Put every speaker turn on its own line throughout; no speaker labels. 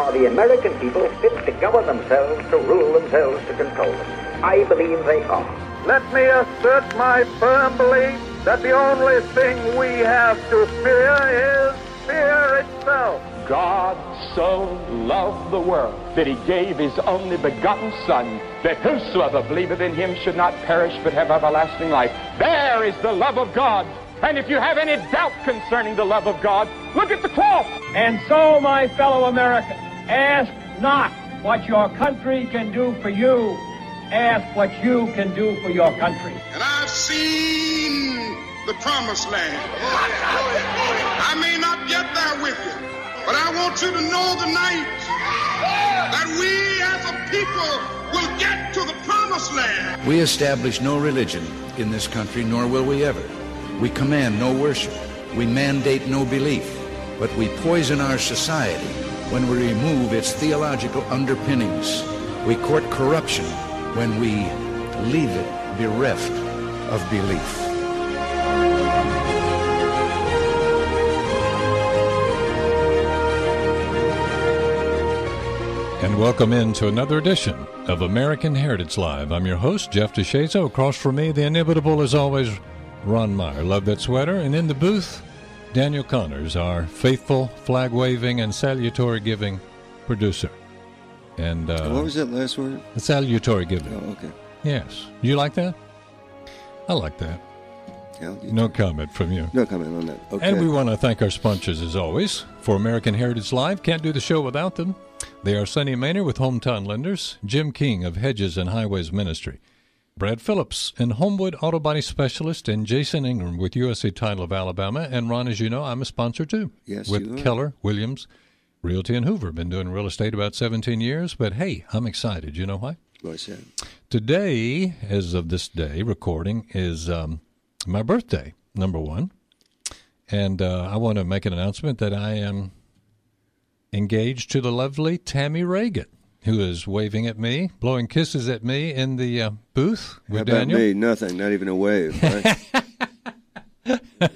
Are the American people fit to govern themselves, to rule themselves, to control them? I believe they are.
Let me assert my firm belief that the only thing we have to fear is fear itself.
God so loved the world that he gave his only begotten Son, that whosoever believeth in him should not perish but have everlasting life. There is the love of God. And if you have any doubt concerning the love of God, look at the cross.
And so, my fellow Americans, ask not what your country can do for you. Ask what you can do for your country.
And I've seen the promised land. I may not get there with you, but I want you to know tonight that we as a people will get to the promised land.
We establish no religion in this country, nor will we ever. We command no worship. We mandate no belief. But we poison our society when we remove its theological underpinnings. We court corruption when we leave it bereft of belief.
And welcome into another edition of American Heritage Live. I'm your host, Jeff DeShazo. Across from me, the inimitable, as always, Ron Meyer. Love that sweater. And in the booth, Daniel Connors, our faithful, flag-waving, and salutatory-giving producer. And
what was that last word?
The salutatory giving.
Oh, okay.
Yes. You like that? I like that. No comment from you.
No comment on that. Okay.
And we want to thank our sponsors, as always, for American Heritage Live. Can't do the show without them. They are Sonny Maynard with Hometown Lenders, Jim King of Hedges and Highways Ministry, Brad Phillips and Homewood Auto Body Specialist, and Jason Ingram with USA Title of Alabama. And Ron, as you know, I'm a sponsor too.
Yes,
with
you are.
Keller Williams Realty in Hoover. Been doing real estate about 17 years, but hey, I'm excited. You know why?
What's that?
Today, as of this day, recording is my birthday, number one. And I want to make an announcement that I am engaged to the lovely Tammy Reagan, who is waving at me, blowing kisses at me in the booth with Daniel.
How about me? Nothing, not even a wave. Right?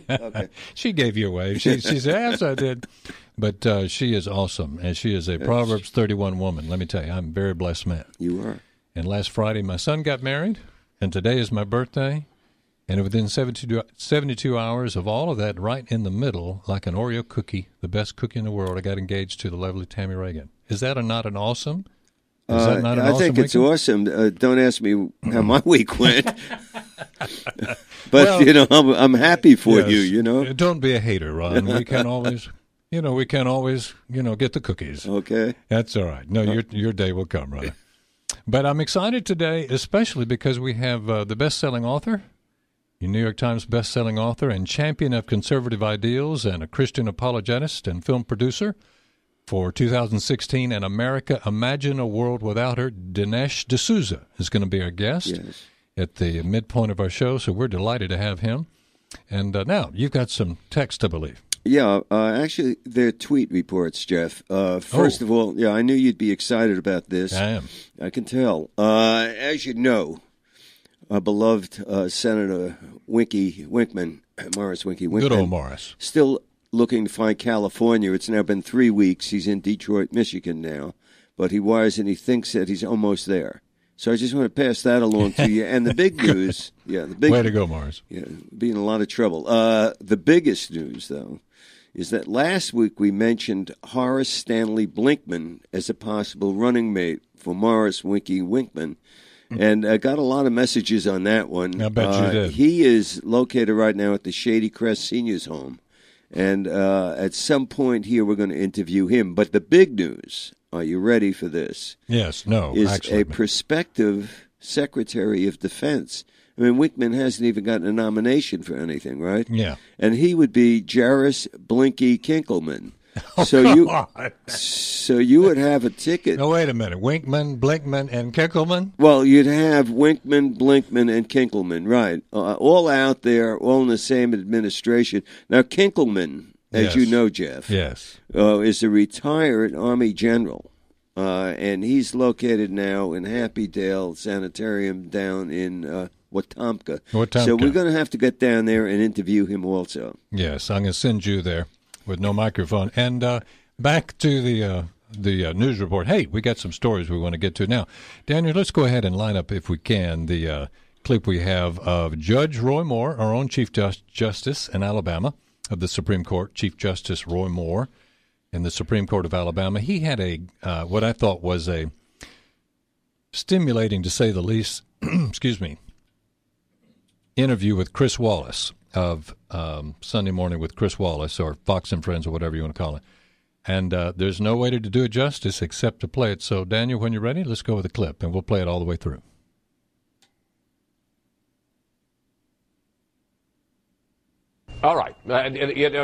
Okay.
She gave you a wave. She said, yes, I did. But she is awesome, and she is a Proverbs 31 woman. Let me tell you, I'm a very blessed man.
You are.
And last Friday, my son got married, and today is my birthday. And within 72 hours of all of that, right in the middle, like an Oreo cookie, the best cookie in the world, I got engaged to the lovely Tammy Reagan. Is that not an awesome? Is that not an
I
awesome
think it's
weekend?
awesome. Don't ask me how my week went. But,
Well,
I'm happy for
yes.
you,
Don't be a hater, Ron. We can always, get the cookies.
Okay.
That's all right. No, your day will come, brother. But I'm excited today, especially because we have the best-selling author, a New York Times best-selling author and champion of conservative ideals and a Christian apologist and film producer for 2016 and America Imagine a World Without Her. Dinesh D'Souza is going to be our guest at the midpoint of our show, so we're delighted to have him. And now, you've got some text, I believe.
Yeah, actually, they're tweet reports, Jeff. First of all, I knew you'd be excited about this.
I am.
I can tell. As you know, our beloved Senator Morris Winky Winkman.
Good old Morris.
Still looking to find California. It's now been 3 weeks. He's in Detroit, Michigan now. But he wires and he thinks that he's almost there. So I just want to pass that along to you. And the big news. Way
to go, Morris.
Yeah, be in a lot of trouble. The biggest news, though, is that last week we mentioned Horace Stanley Blinkman as a possible running mate for Morris Winky Winkman. And I got a lot of messages on that one.
I bet you did.
He is located right now at the Shady Crest Seniors Home. And at some point here, we're going to interview him. But the big news, are you ready for this?
Yes, no,
is
actually.
A prospective Secretary of Defense. I mean, Winkman hasn't even gotten a nomination for anything, right?
Yeah.
And he would be Jarris Blinky Kinkelman.
Oh,
so you would have a ticket.
No, wait a minute. Winkman, Blinkman, and Kinkelman?
Well, you'd have Winkman, Blinkman, and Kinkelman, right? All out there, all in the same administration. Now, Kinkelman, as you know, Jeff, is a retired Army general, and he's located now in Happy Dale Sanitarium down in Wetumpka. So we're going to have to get down there and interview him also.
Yes, I'm going to send you there with no microphone. And back to the the news report. Hey, we got some stories we want to get to now. Daniel, let's go ahead and line up, if we can, the clip we have of Judge Roy Moore, our own Chief Justice in Alabama of the Supreme Court, Chief Justice Roy Moore in the Supreme Court of Alabama. He had a what I thought was a stimulating, to say the least, interview with Chris Wallace of Sunday Morning with Chris Wallace, or Fox and Friends, or whatever you want to call it. And there's no way to do it justice except to play it. So, Daniel, when you're ready, let's go with the clip, and we'll play it all the way through.
All right.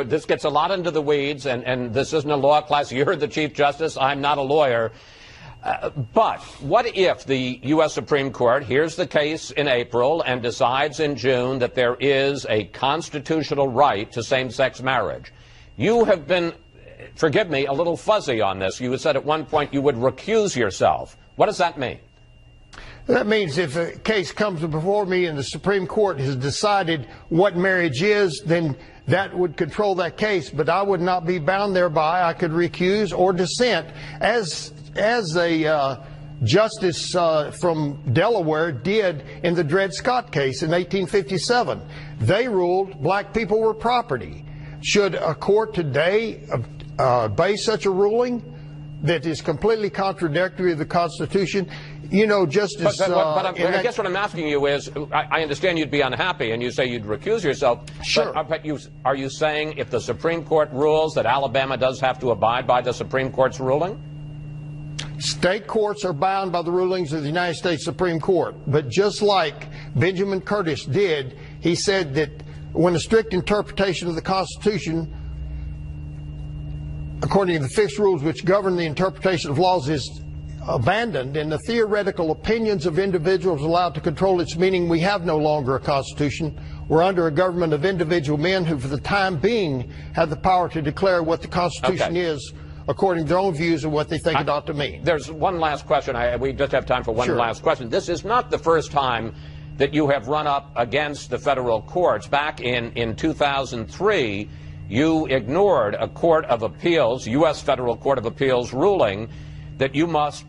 This gets a lot into the weeds, and this isn't a law class. You're the Chief Justice. I'm not a lawyer. But what if the U.S. Supreme Court hears the case in April and decides in June that there is a constitutional right to same-sex marriage? You have been, forgive me, a little fuzzy on this. You said at one point you would recuse yourself. What does that mean?
That means if a case comes before me and the Supreme Court has decided what marriage is, then that would control that case. But I would not be bound thereby. I could recuse or dissent. As a justice from Delaware did in the Dred Scott case in 1857. They ruled black people were property. Should a court today base such a ruling that is completely contradictory of the Constitution? You know, Justice...
But I guess what I'm asking you is, I understand you'd be unhappy and you say you'd recuse yourself.
Sure.
But are you saying if the Supreme Court rules that Alabama does have to abide by the Supreme Court's ruling?
State courts are bound by the rulings of the United States Supreme Court. But just like Benjamin Curtis did, he said that when a strict interpretation of the Constitution, according to the fixed rules which govern the interpretation of laws, is abandoned and the theoretical opinions of individuals allowed to control its meaning, we have no longer a Constitution. We're under a government of individual men who, for the time being, have the power to declare what the Constitution is according to their own views of what they think it ought to mean.
There's one last question. We just have time for one last question. This is not the first time that you have run up against the federal courts. Back in 2003, you ignored a court of appeals, U.S. Federal Court of Appeals, ruling that you must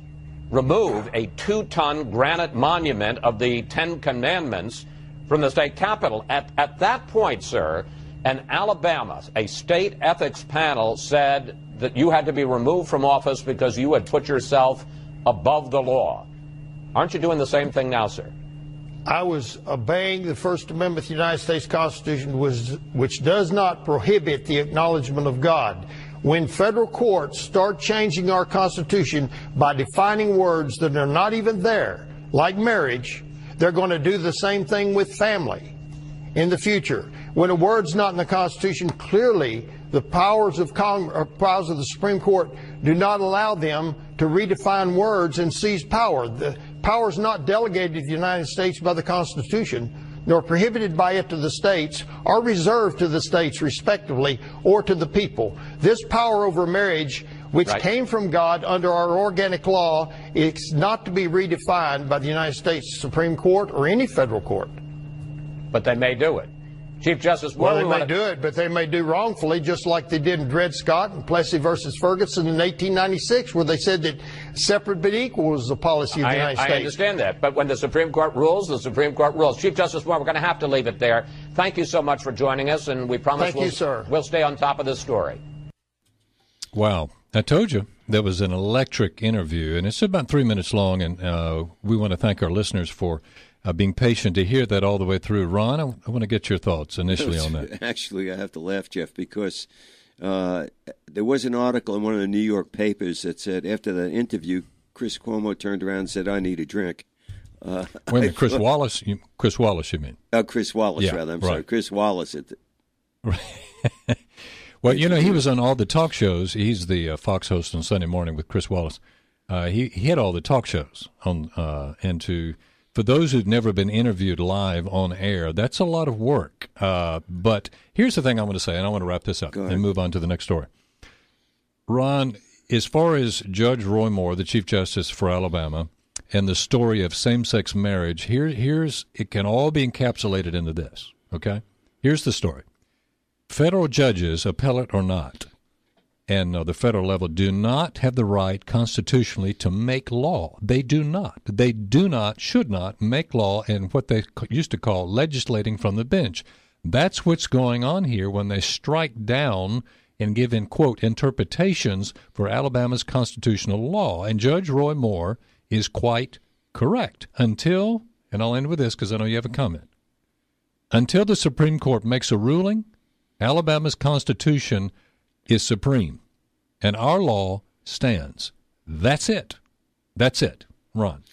remove a 2-ton granite monument of the Ten Commandments from the state capitol. At that point, sir, Alabama, a state ethics panel, said that you had to be removed from office because you had put yourself above the law. Aren't you doing the same thing now, sir?
I was obeying the First Amendment of the United States Constitution, which does not prohibit the acknowledgement of God. When federal courts start changing our Constitution by defining words that are not even there, like marriage, they're going to do the same thing with family in the future. When a word's not in the Constitution, clearly the powers of the Supreme Court do not allow them to redefine words and seize power. The power is not delegated to the United States by the Constitution, nor prohibited by it to the states, or reserved to the states respectively, or to the people. This power over marriage, which came from God under our organic law, is not to be redefined by the United States Supreme Court or any federal court.
But they may do it. Chief Justice Moore,
well, they may do it, but they may do wrongfully, just like they did in Dred Scott and Plessy versus Ferguson in 1896, where they said that separate but equal was the policy of the United States.
I understand that, but when the Supreme Court rules, the Supreme Court rules. Chief Justice Moore, we're going to have to leave it there. Thank you so much for joining us, and we promise we'll stay on top of this story.
Wow. I told you there was an electric interview, and it's about 3 minutes long, and we want to thank our listeners for being patient to hear that all the way through. Ron, I want to get your thoughts initially on that.
Actually, I have to laugh, Jeff, because there was an article in one of the New York papers that said after the interview, Chris Cuomo turned around and said, "I need a drink."
Wait a minute, Chris Wallace, you mean?
Chris Wallace, rather. I'm sorry, Chris Wallace.
Well, you know, he was on all the talk shows. He's the Fox host on Sunday Morning with Chris Wallace. He had all the talk shows on, for those who've never been interviewed live on air, that's a lot of work. But here's the thing I want to say, and I want to wrap this up and move on to the next story. Ron, as far as Judge Roy Moore, the Chief Justice for Alabama, and the story of same-sex marriage, here's it can all be encapsulated into this, okay? Here's the story. Federal judges, appellate or not, and the federal level do not have the right constitutionally to make law. They do not. They do not, should not make law in what they used to call legislating from the bench. That's what's going on here when they strike down and give, in quote, interpretations for Alabama's constitutional law. And Judge Roy Moore is quite correct until, and I'll end with this because I know you have a comment, until the Supreme Court makes a ruling, Alabama's Constitution is supreme, and our law stands. That's it. That's it. Ron.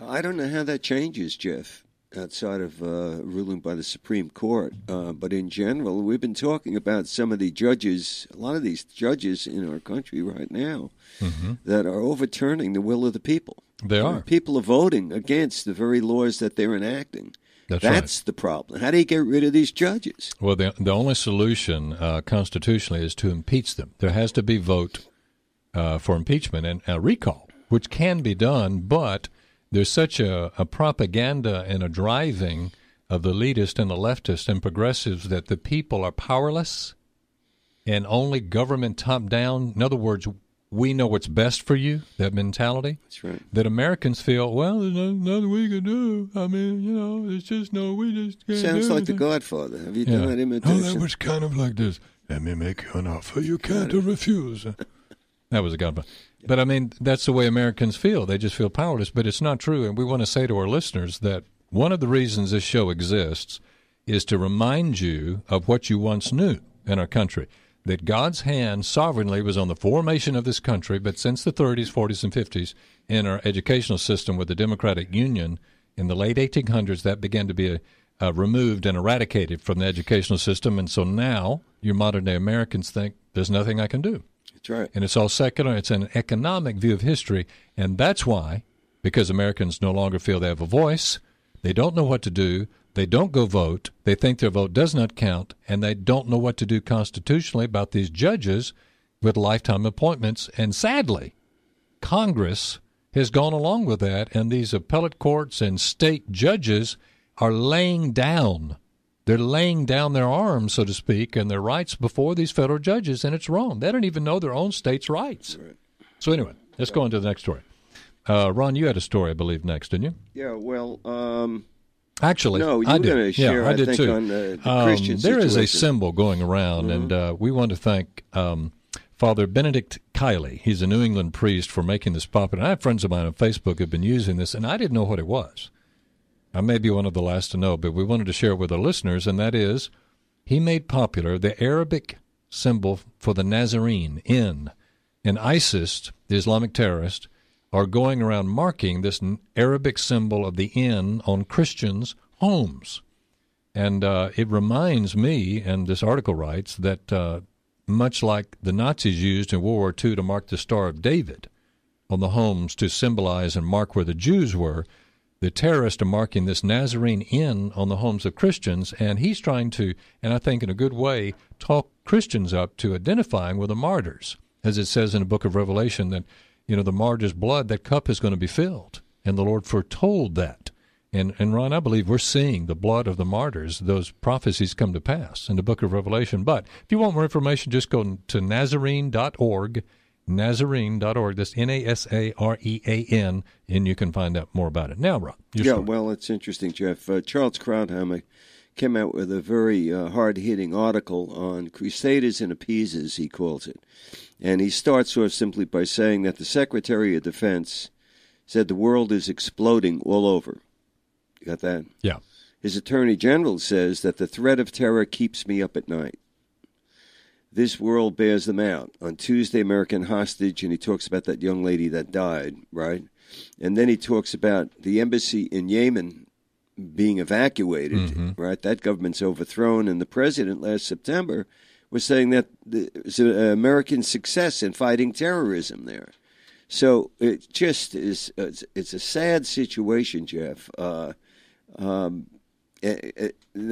I don't know how that changes, Jeff, outside of ruling by the Supreme Court. But in general, we've been talking about some of the judges, a lot of these judges in our country right now, that are overturning the will of the people.
They are.
People are voting against the very laws that they're enacting. That's
right.
The problem. How do you get rid of these judges?
Well, the only solution constitutionally is to impeach them. There has to be vote for impeachment and recall, which can be done, but there's such a propaganda and a driving of the elitists and the leftists and progressives that the people are powerless and only government top-down. In other words, we know what's best for you, that mentality.
That's right.
That Americans feel, well, there's nothing we can do. I mean, it's just we just can't
Sounds
do
like
anything.
The Godfather. Have you done that imitation?
Oh, that was kind of like this. Let me make you an offer you can't refuse. That was a Godfather. But, I mean, that's the way Americans feel. They just feel powerless. But it's not true. And we want to say to our listeners that one of the reasons this show exists is to remind you of what you once knew in our country. That God's hand sovereignly was on the formation of this country, but since the 30s, 40s, and 50s, in our educational system with the Democratic Union, in the late 1800s, that began to be removed and eradicated from the educational system. And so now your modern-day Americans think there's nothing I can do.
That's right.
And it's all secular. It's an economic view of history. And that's why, because Americans no longer feel they have a voice, they don't know what to do, they don't go vote, they think their vote does not count, and they don't know what to do constitutionally about these judges with lifetime appointments. And sadly, Congress has gone along with that, and these appellate courts and state judges are laying down. They're laying down their arms, so to speak, and their rights before these federal judges, and it's wrong. They don't even know their own state's rights. Right. So anyway, let's go on to the next story. Ron, you had a story, I believe, next, didn't you?
Yeah, well,
actually,
no,
I did.
Gonna share,
I did
think,
too.
On the Christian
there is a
situation.
symbol going around, and we want to thank Father Benedict Kiley. He's a New England priest for making this popular. I have friends of mine on Facebook who have been using this, and I didn't know what it was. I may be one of the last to know, but we wanted to share it with our listeners, and that is he made popular the Arabic symbol for the Nazarene, N. And ISIS, the Islamic terrorist, are going around marking this Arabic symbol of the N on Christians' homes. And it reminds me, and this article writes, that much like the Nazis used in World War II to mark the Star of David on the homes to symbolize and mark where the Jews were, the terrorists are marking this Nazarene N on the homes of Christians, and he's trying to, and I think in a good way, talk Christians up to identifying with the martyrs. As it says in the book of Revelation that, the martyr's blood, that cup is going to be filled. And the Lord foretold that. And Ron, I believe we're seeing the blood of the martyrs, those prophecies come to pass in the book of Revelation. But if you want more information, just go to Nazarene.org, Nazarene.org. That's Nasarean, and you can find out more about it. Now, Ron, your story.
Well, it's interesting, Jeff. Charles Krauthammer came out with a very hard-hitting article on Crusaders and Appeasers, he calls it. And he starts off simply by saying that the Secretary of Defense said the world is exploding all over. You got that?
Yeah.
His Attorney General says that the threat of terror keeps me up at night. This world bears them out. On Tuesday, American hostage, and he talks about that young lady that died, right? And then he talks about the embassy in Yemen being evacuated, right? That government's overthrown, and the president last September was saying that there's an American success in fighting terrorism there. So it just is, it's a sad situation, Jeff. The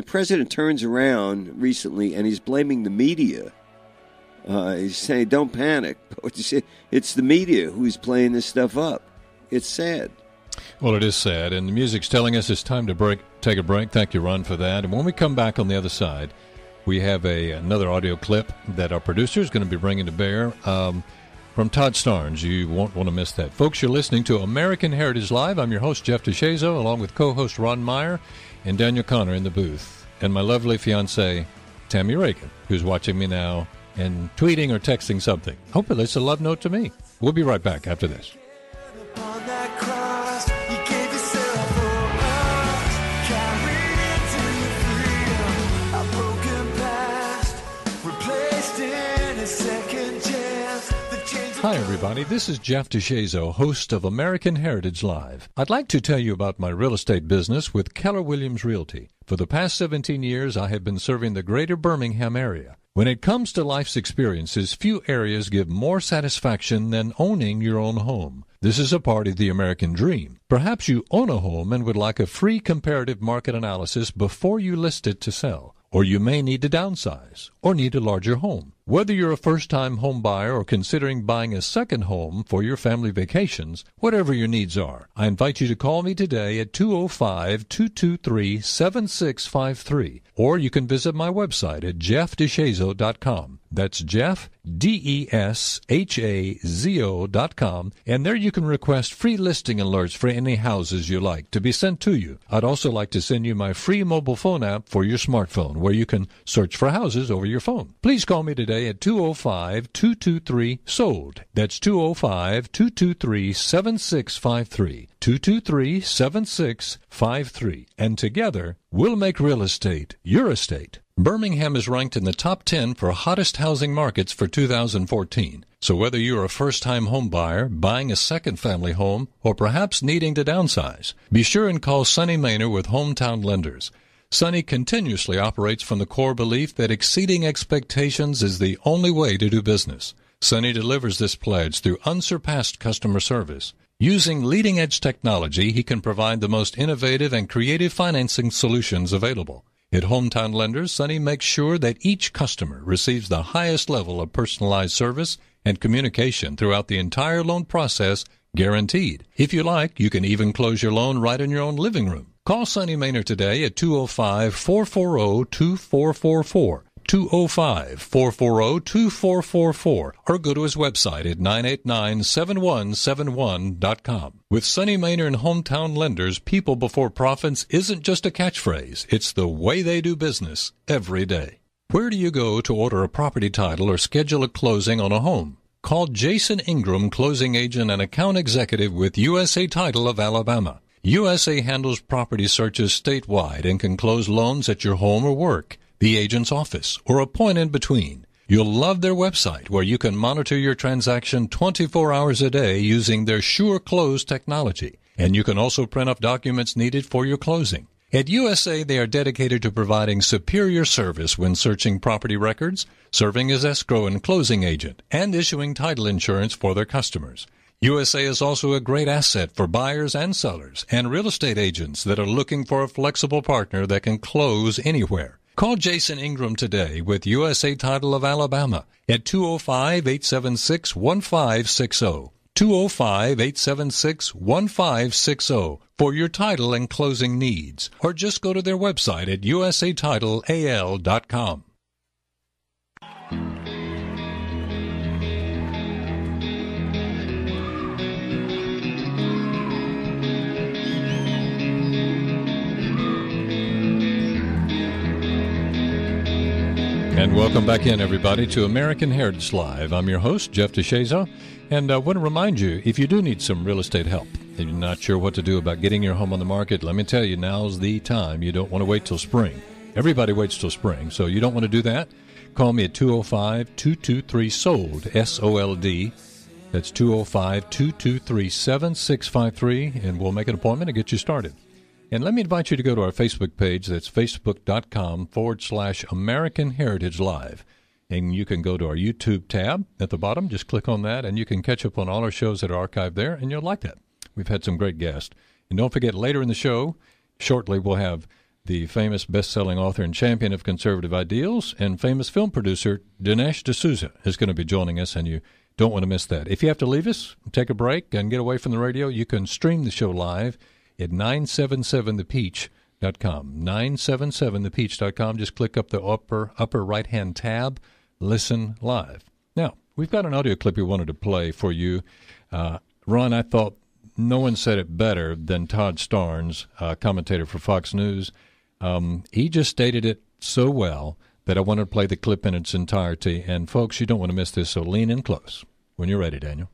president turns around recently, and he's blaming the media. He's saying, don't panic. It's the media who's playing this stuff up. It's sad.
Well, it is sad, and the music's telling us it's time to take a break. Thank you, Ron, for that. And when we come back on the other side, we have another audio clip that our producer is going to be bringing to bear from Todd Starnes. You won't want to miss that. Folks, you're listening to American Heritage Live. I'm your host, Jeff DeShazo, along with co-host Ron Meyer and Daniel Connor in the booth, and my lovely fiancée, Tammy Reagan, who's watching me now and tweeting or texting something. Hopefully it's a love note to me. We'll be right back after this. Hi, everybody. This is Jeff DeShazo, host of American Heritage Live. I'd like to tell you about my real estate business with Keller Williams Realty. For the past 17 years, I have been serving the greater Birmingham area. When it comes to life's experiences, few areas give more satisfaction than owning your own home. This is a part of the American dream. Perhaps you own a home and would like a free comparative market analysis before you list it to sell. Or you may need to downsize, or need a larger home. Whether you're a first-time home buyer or considering buying a second home for your family vacations, whatever your needs are, I invite you to call me today at 205-223-7653, or you can visit my website at jeffdeshazo.com. That's Jeff, DESHAZO.com, and there you can request free listing alerts for any houses you like to be sent to you. I'd also like to send you my free mobile phone app for your smartphone, where you can search for houses over your phone. Please call me today at 205-223-SOLD. That's 205-223-7653. 223-7653. And together, we'll make real estate your estate. Birmingham is ranked in the top 10 for hottest housing markets for 2014. So whether you're a first-time home buyer, buying a second family home, or perhaps needing to downsize, be sure and call Sonny Maynor with Hometown Lenders. Sonny continuously operates from the core belief that exceeding expectations is the only way to do business. Sonny delivers this pledge through unsurpassed customer service. Using leading-edge technology, he can provide the most innovative and creative financing solutions available. At Hometown Lenders, Sonny makes sure that each customer receives the highest level of personalized service and communication throughout the entire loan process, guaranteed. If you like, you can even close your loan right in your own living room. Call Sonny Maynor today at 205-440-2444, 205-440-2444, or go to his website at 989-7171.com. With Sonny Maynor and Hometown Lenders, people before profits isn't just a catchphrase. It's the way they do business every day. Where do you go to order a property title or schedule a closing on a home? Call Jason Ingram, closing agent and account executive with USA Title of Alabama. USA handles property searches statewide and can close loans at your home or work, the agent's office, or a point in between. You'll love their website, where you can monitor your transaction 24 hours a day using their Sure Close technology. And you can also print off documents needed for your closing. At USA, they are dedicated to providing superior service when searching property records, serving as escrow and closing agent, and issuing title insurance for their customers. USA is also a great asset for buyers and sellers and real estate agents that are looking for a flexible partner that can close anywhere. Call Jason Ingram today with USA Title of Alabama at 205-876-1560, 205-876-1560 for your title and closing needs, or just go to their website at usatitleal.com. And welcome back in, everybody, to American Heritage Live. I'm your host, Jeff DeShazo, and I want to remind you, if you do need some real estate help, and you're not sure what to do about getting your home on the market, let me tell you, now's the time. You don't want to wait till spring. Everybody waits till spring, so you don't want to do that. Call me at 205-223-SOLD, S-O-L-D. That's 205-223-7653, and we'll make an appointment and get you started. And let me invite you to go to our Facebook page. That's facebook.com/American Heritage Live. And you can go to our YouTube tab at the bottom. Just click on that, and you can catch up on all our shows that are archived there, and you'll like that. We've had some great guests. And don't forget, later in the show, shortly, we'll have the famous best-selling author and champion of conservative ideals and famous film producer Dinesh D'Souza is going to be joining us, and you don't want to miss that. If you have to leave us, take a break, and get away from the radio, you can stream the show live at 977 The Peach. 977thepeach.com. Just click up the upper right-hand tab, listen live. Now, we've got an audio clip we wanted to play for you. Ron, I thought no one said it better than Todd Starnes, commentator for Fox News. He just stated it so well that I wanted to play the clip in its entirety. And, folks, you don't want to miss this, so lean in close when you're ready, Daniel.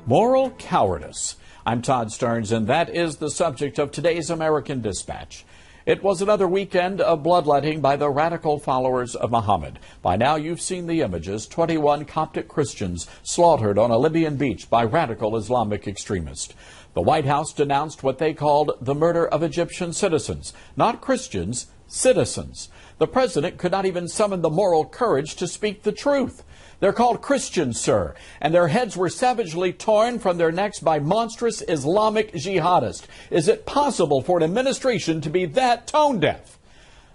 Moral cowardice. I'm Todd Starnes, and that is the subject of today's American Dispatch. It was another weekend of bloodletting by the radical followers of Muhammad. By now, you've seen the images. 21 Coptic Christians slaughtered on a Libyan beach by radical Islamic extremists. The White House denounced what they called the murder of Egyptian citizens. Not Christians, citizens. The president could not even summon the moral courage to speak the truth. They're called Christians, sir, and their heads were savagely torn from their necks by monstrous Islamic jihadists. Is it possible for an administration to be that tone deaf?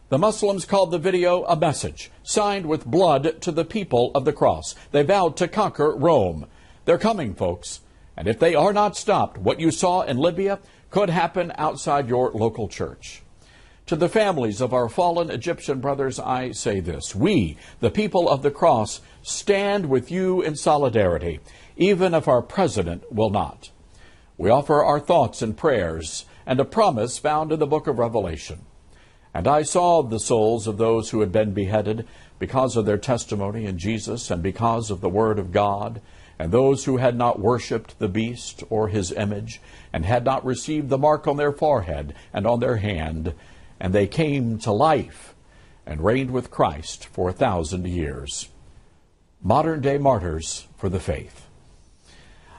The Muslims called the video a message, signed with blood to the people of the cross. They vowed to conquer Rome. They're coming, folks. And if they are not stopped, what you saw in Libya could happen outside your local church. To the families of our fallen Egyptian brothers, I say this. We, the people of the cross, stand with you in solidarity, even if our president will not. We offer our thoughts and prayers and a promise found in the book of Revelation. And I saw the souls of those who had been beheaded because of their testimony in Jesus and because of the word of God, and those who had not worshipped the beast or his image and had not received the mark on their forehead and on their hand, and they came to life and reigned with Christ for 1,000 years. Modern-day martyrs for the faith.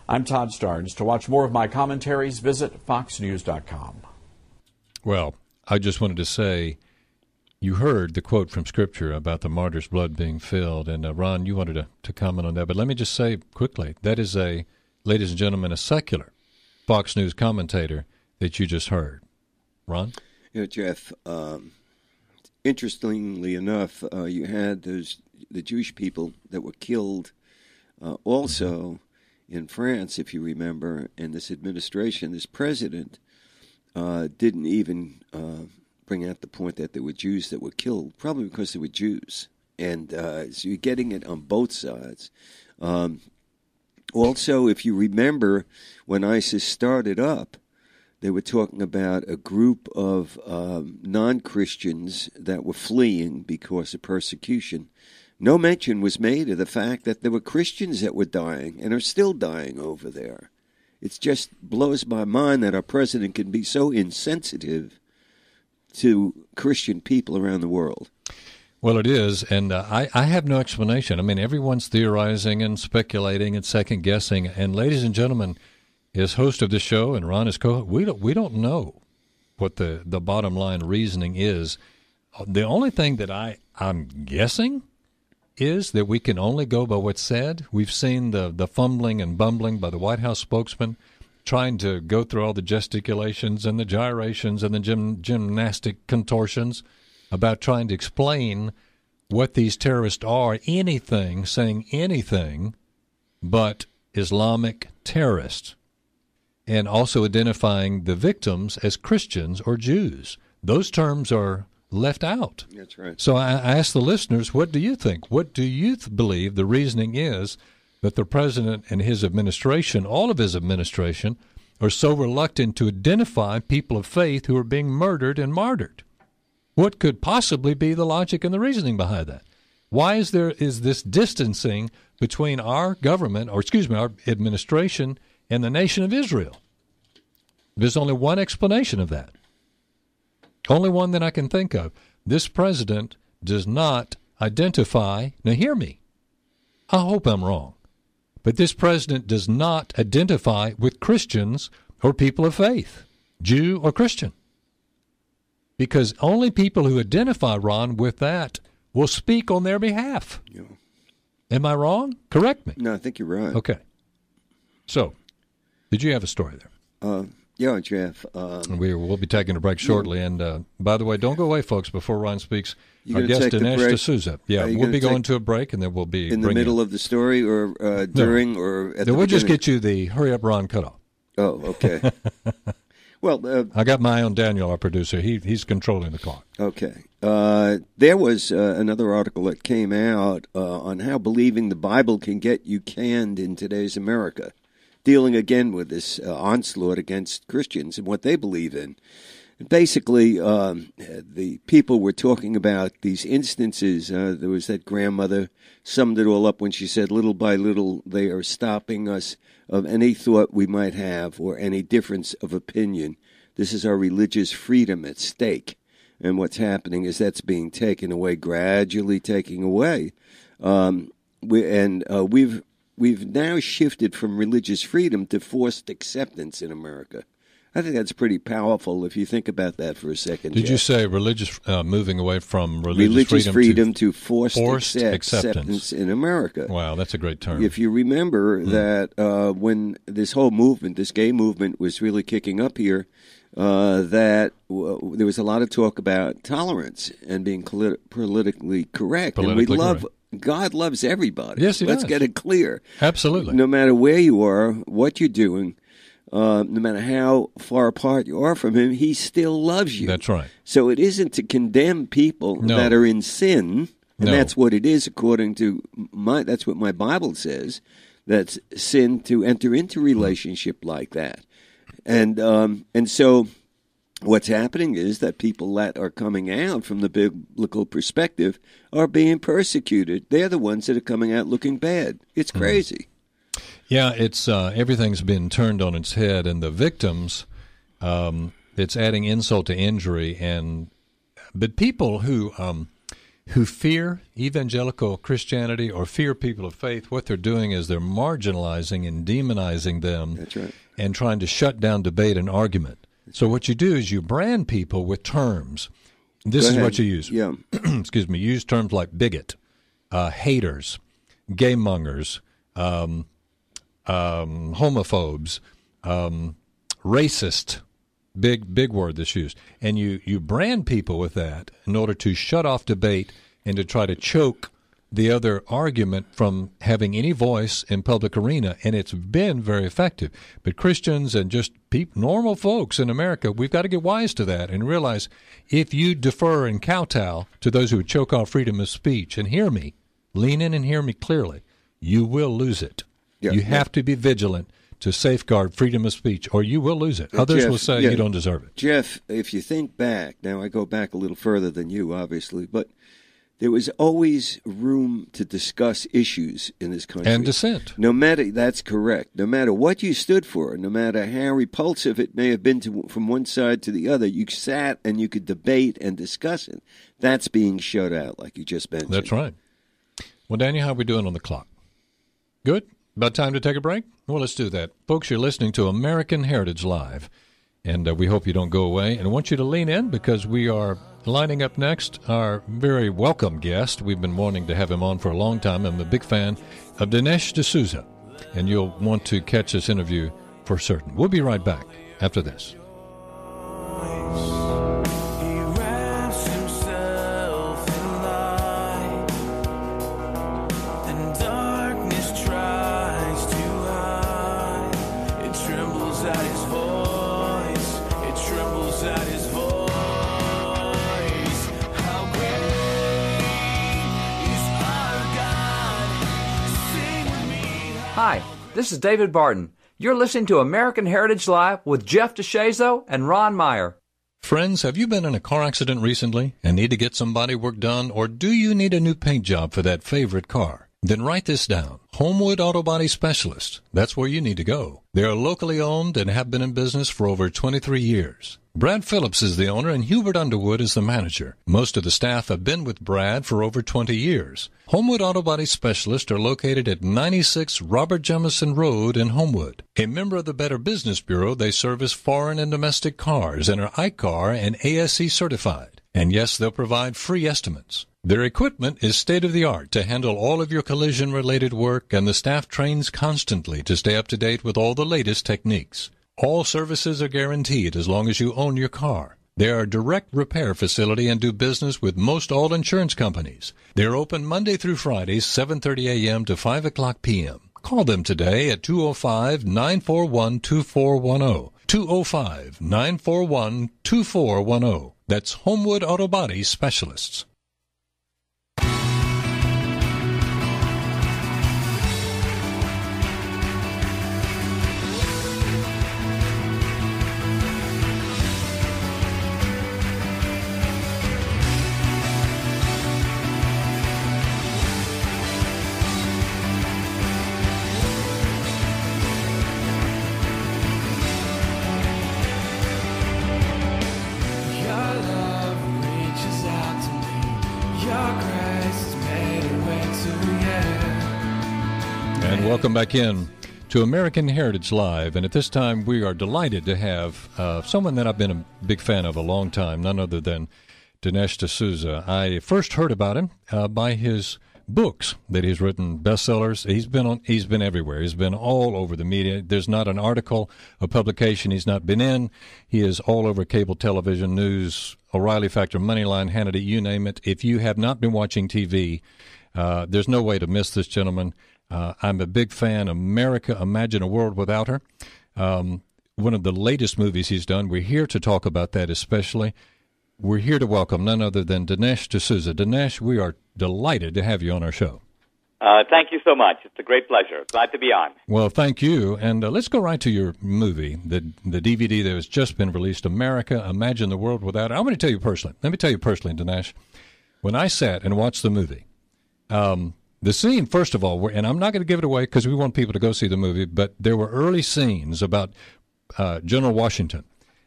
I'm Todd Starnes. To watch more of my commentaries, visit foxnews.com.
Well, I just wanted to say, you heard the quote from Scripture about the martyr's blood being filled, and Ron, you wanted to comment on that. But let me just say quickly, that is ladies and gentlemen, a secular Fox News commentator that you just heard. Ron?
Jeff, interestingly enough, you had the Jewish people that were killed also in France, if you remember, and this administration, this president, didn't even bring out the point that there were Jews that were killed, probably because they were Jews. And so you're getting it on both sides. Also, if you remember, when ISIS started up, they were talking about a group of non-Christians that were fleeing because of persecution. No mention was made of the fact that there were Christians that were dying and are still dying over there. It just blows my mind that our president can be so insensitive to Christian people around the world.
Well, it is, and I have no explanation. I mean, everyone's theorizing and speculating and second-guessing, and ladies and gentlemen, as host of the show, and Ron is co-host, we don't know what the bottom line reasoning is. The only thing that I'm guessing is that we can only go by what's said. We've seen the fumbling and bumbling by the White House spokesman trying to go through all the gesticulations and the gyrations and the gymnastic contortions about trying to explain what these terrorists are, saying anything but Islamic terrorists. And also identifying the victims as Christians or Jews. Those terms are left out.
That's right.
So I ask the listeners, what do you think? What do you believe the reasoning is that the president and his administration, all of his administration, are so reluctant to identify people of faith who are being murdered and martyred? What could possibly be the logic and the reasoning behind that? Why is this distancing between our government, or our administration, and the nation of Israel? There's only one explanation of that. Only one that I can think of. This president does not identify, now hear me, I hope I'm wrong, but this president does not identify with Christians or people of faith, Jew or Christian. Because only people who identify, Ron, with that will speak on their behalf.
Yeah.
Am I wrong? Correct me.
No, I think you're right.
Okay. So, did you have a story there?
Yeah, Jeff.
We'll be taking a break shortly. And by the way, don't go away, folks, before Ron speaks. Our guest,
Dinesh
D'Souza. Yeah, we'll be going to a break, and then we'll be
in the middle of the story, or during, or at the beginning.
We'll just get you the hurry up, Ron cutoff.
Oh, okay. Well,
I got my own Daniel, our producer. He's controlling the clock.
Okay. There was another article that came out on how believing the Bible can get you canned in today's America, dealing again with this onslaught against Christians and what they believe in. Basically, the people were talking about these instances. There was that grandmother summed it all up when she said, little by little, they are stopping us of any thought we might have or any difference of opinion. This is our religious freedom at stake. And what's happening is that's being taken away, gradually taking away. We've now shifted from religious freedom to forced acceptance in America. I think that's pretty powerful if you think about that for a second.
Did you say moving away from religious
freedom to forced acceptance in America?
Wow, that's a great term.
If you remember that when this whole movement, this gay movement, was really kicking up here, there was a lot of talk about tolerance and being politically correct. God loves everybody.
Yes, he does.
Let's get it clear.
Absolutely.
No matter where you are, what you're doing, no matter how far apart you are from him, he still loves you.
That's right.
So it isn't to condemn people that are in sin, and that's what it is according to that's what my Bible says. That's sin to enter into relationship like that. And so what's happening is that people that are coming out from the biblical perspective are being persecuted. They're the ones that are coming out looking bad. It's crazy.
Yeah, it's everything's been turned on its head, and the victims, it's adding insult to injury. But people who fear evangelical Christianity or fear people of faith, what they're doing is they're marginalizing and demonizing them.
That's right.
And trying to shut down debate and argument. So what you do is you brand people with terms. This is what you use.
Yeah.
Excuse me. Use terms like bigot, haters, gay mongers, homophobes, racist, big word that's used. And you brand people with that in order to shut off debate and to try to choke the other argument from having any voice in public arena, and it's been very effective. But Christians and just normal folks in America, we've got to get wise to that and realize if you defer and kowtow to those who would choke off freedom of speech, and hear me, lean in and hear me clearly, you will lose it. Yeah, you have to be vigilant to safeguard freedom of speech, or you will lose it. Others
Jeff,
will say you don't deserve it.
Jeff, if you think back, now I go back a little further than you, obviously, but there was always room to discuss issues in this country.
And dissent.
That's correct. No matter what you stood for, no matter how repulsive it may have been from one side to the other, you sat and you could debate and discuss it. That's being shut out, like you just mentioned.
That's right. Well, Daniel, how are we doing on the clock? Good? About time to take a break? Well, let's do that. Folks, you're listening to American Heritage Live, and we hope you don't go away. And I want you to lean in because we are lining up next our very welcome guest. We've been wanting to have him on for a long time. I'm a big fan of Dinesh D'Souza, and you'll want to catch this interview for certain. We'll be right back after this.
Hi, this is David Barton. You're listening to American Heritage Live with Jeff D'Souza and Ron Meyer.
Friends, have you been in a car accident recently and need to get some body work done, or do you need a new paint job for that favorite car? Then write this down. Homewood Auto Body Specialists. That's where you need to go. They are locally owned and have been in business for over 23 years. Brad Phillips is the owner and Hubert Underwood is the manager. Most of the staff have been with Brad for over 20 years. Homewood Auto Body Specialists are located at 96 Robert Jemison Road in Homewood. A member of the Better Business Bureau, they service foreign and domestic cars and are ICAR and ASE certified. And yes, they'll provide free estimates. Their equipment is state-of-the-art to handle all of your collision-related work, and the staff trains constantly to stay up to date with all the latest techniques. All services are guaranteed as long as you own your car. They are a direct repair facility and do business with most all insurance companies. They're open Monday through Friday, 7:30 a.m. to 5 o'clock p.m. Call them today at 205-941-2410. 205-941-2410. That's Homewood Auto Body Specialists. Welcome back in to American Heritage Live, and at this time we are delighted to have someone that I've been a big fan of a long time, none other than Dinesh D'Souza. I first heard about him by his books that he's written, bestsellers. He's been everywhere. He's been all over the media. There's not an article, a publication he's not been in. He is all over cable television, news, O'Reilly Factor, Moneyline, Hannity, you name it. If you have not been watching TV, there's no way to miss this gentleman. I'm a big fan. America, Imagine a World Without Her. One of the latest movies he's done. We're here to talk about that especially. We're here to welcome none other than Dinesh D'Souza. Dinesh, we are delighted to have you on our show.
Thank you so much. It's a great pleasure. Glad to be on.
Well, thank you. And let's go right to your movie, the DVD that has just been released, America, Imagine the World Without Her. I'm going to tell you personally. Let me tell you personally, Dinesh, when I sat and watched the movie, the scene, first of all, and I'm not going to give it away because we want people to go see the movie, but there were early scenes about General Washington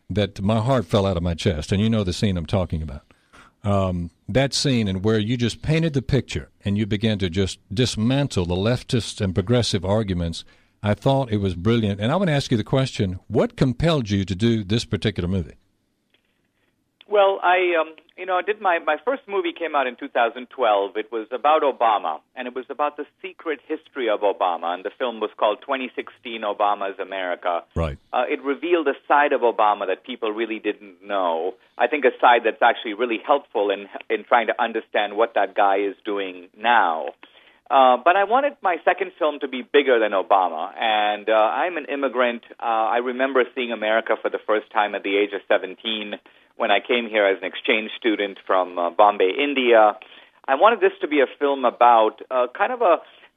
that my heart fell out of my chest, and you know the scene I'm talking about. That scene and where you just painted the picture and you began to just dismantle the leftist and progressive arguments, I thought it was brilliant. And I want to ask you the question, what compelled you to do this particular movie?
Well, I did my first movie came out in 2012. It was about Obama, and it was about the secret history of Obama, and the film was called 2016 Obama's America.
Right.
It revealed a side of Obama that people really didn't know. I think a side that's actually really helpful in trying to understand what that guy is doing now. But I wanted my second film to be bigger than Obama, and I'm an immigrant. I remember seeing America for the first time at the age of 17 when I came here as an exchange student from Bombay, India. I wanted this to be a film about kind of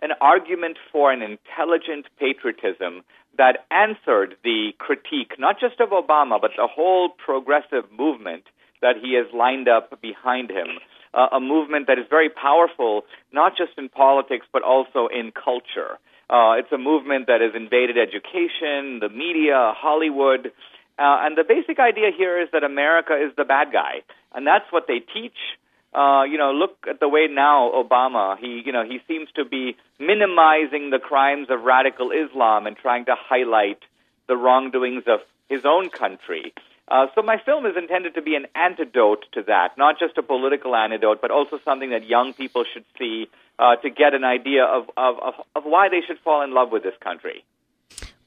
an argument for an intelligent patriotism that answered the critique, not just of Obama, but the whole progressive movement that he has lined up behind him. A movement that is very powerful, not just in politics, but also in culture. It's a movement that has invaded education, the media, Hollywood, and the basic idea here is that America is the bad guy, and that's what they teach. Look at the way now Obama, he seems to be minimizing the crimes of radical Islam and trying to highlight the wrongdoings of his own country. So my film is intended to be an antidote to that, not just a political antidote, but also something that young people should see to get an idea of why they should fall in love with this country.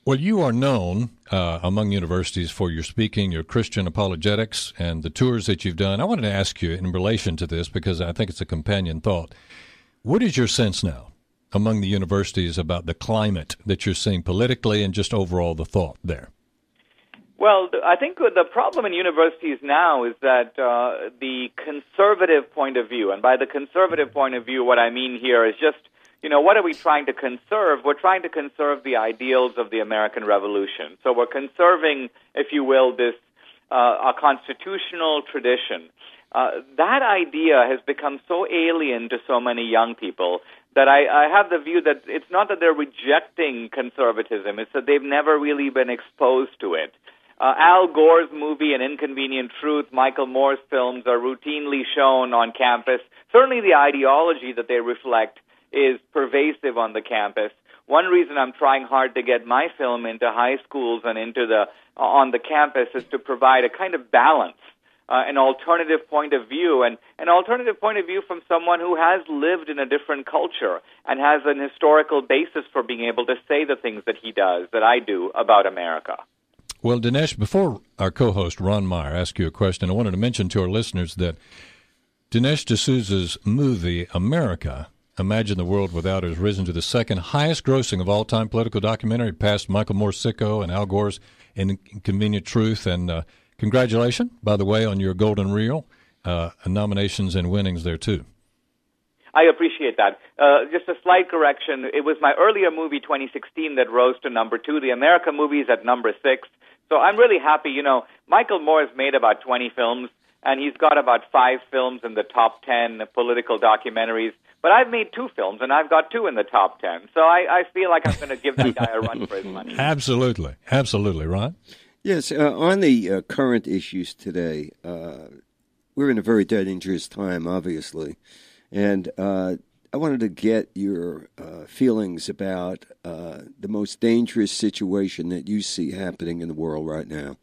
Well, you are known among universities for your speaking, your Christian apologetics, and the tours that you've done. I wanted to ask you in relation to this, because I think it's a companion thought. What is your sense now among the universities about the climate that you're seeing politically and just overall the thought there?
Well, I think the problem in universities now is that the conservative point of view, and by the conservative point of view, what I mean here is just, what are we trying to conserve? We're trying to conserve the ideals of the American Revolution. So we're conserving, if you will, this a constitutional tradition. That idea has become so alien to so many young people that I have the view that it's not that they're rejecting conservatism, it's that they've never really been exposed to it. Al Gore's movie, An Inconvenient Truth, Michael Moore's films are routinely shown on campus. Certainly the ideology that they reflect is pervasive on the campus. One reason I'm trying hard to get my film into high schools and on the campus is to provide a kind of balance, an alternative point of view, and an alternative point of view from someone who has lived in a different culture and has an historical basis for being able to say the things that he does, that I do, about America.
Well, Dinesh, before our co-host Ron Meyer asks you a question, I wanted to mention to our listeners that Dinesh D'Souza's movie, America, Imagine the World Without, has risen to the second highest grossing of all-time political documentary, past Michael Moore's Sicko and Al Gore's Inconvenient Truth. And congratulations, by the way, on your Golden Reel, nominations and winnings there, too.
I appreciate that. Just a slight correction. It was my earlier movie, 2016, that rose to number 2. The America movie is at number 6. So I'm really happy. You know, Michael Moore has made about 20 films, and he's got about 5 films in the top 10 political documentaries. But I've made 2 films, and I've got 2 in the top 10. So I feel like I'm going to give that guy a run for his money.
Absolutely. Absolutely, Ron.
Yes, on the current issues today, we're in a very dangerous time, obviously. And I wanted to get your feelings about the most dangerous situation that you see happening in the world right now.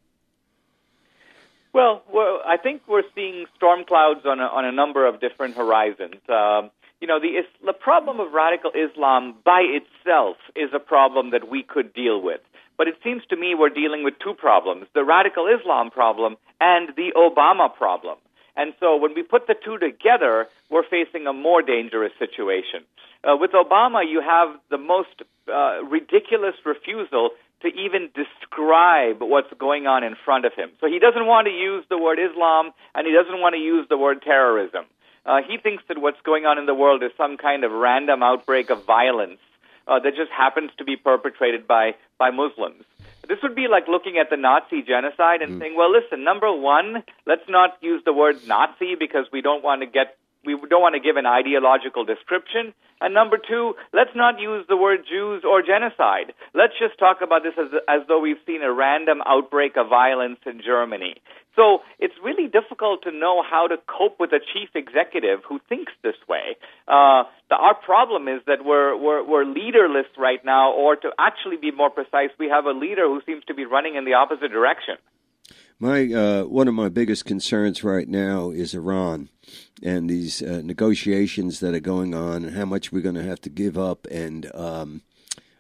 Well, I think we're seeing storm clouds on a number of different horizons. You know, the problem of radical Islam by itself is a problem that we could deal with. But it seems to me we're dealing with 2 problems, the radical Islam problem and the Obama problem. And so when we put the 2 together, we're facing a more dangerous situation. With Obama, you have the most ridiculous refusal to even describe what's going on in front of him. So he doesn't want to use the word Islam, and he doesn't want to use the word terrorism. He thinks that what's going on in the world is some kind of random outbreak of violence that just happens to be perpetrated by Muslims. This would be like looking at the Nazi genocide and saying, well, listen, number 1, let's not use the word Nazi because we don't want to give an ideological description. And number 2, let's not use the word Jews or genocide. Let's just talk about this as though we've seen a random outbreak of violence in Germany. So it's really difficult to know how to cope with a chief executive who thinks this way. Our problem is that we're leaderless right now, or to actually be more precise, we have a leader who seems to be running in the opposite direction.
One of my biggest concerns right now is Iran and these negotiations that are going on, and how much we're going to have to give up, and